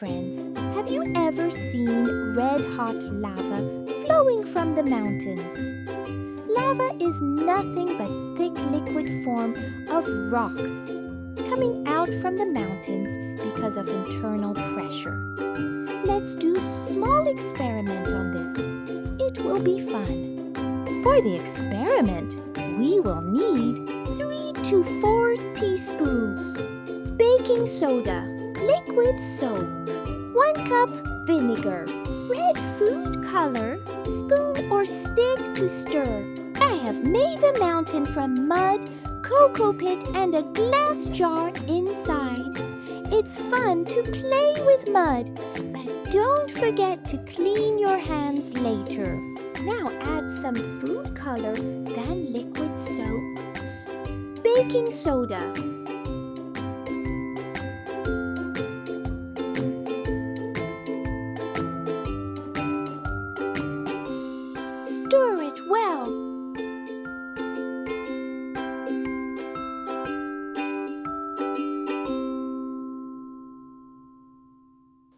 friends, have you ever seen red-hot lava flowing from the mountains? Lava is nothing but thick liquid form of rocks coming out from the mountains because of internal pressure. Let's do a small experiment on this. It will be fun. For the experiment, we will need 3 to 4 teaspoons baking soda, liquid soap, 1 cup vinegar, red food color, spoon or stick to stir. I have made the mountain from mud, cocoa pit, and a glass jar inside. It's fun to play with mud, but don't forget to clean your hands later. Now add some food color, then liquid soap, baking soda. Stir it well.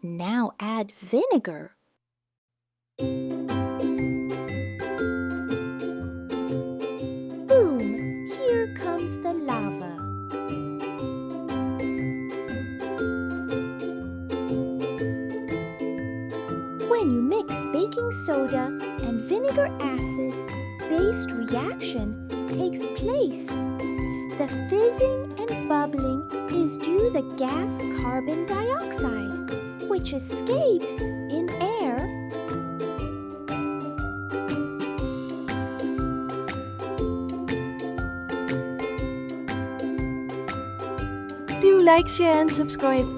Now add vinegar. Boom! Here comes the lava. When you mix baking soda and vinegar acid-based reaction takes place. The fizzing and bubbling is due to the gas carbon dioxide, which escapes in air. Do like, share and subscribe.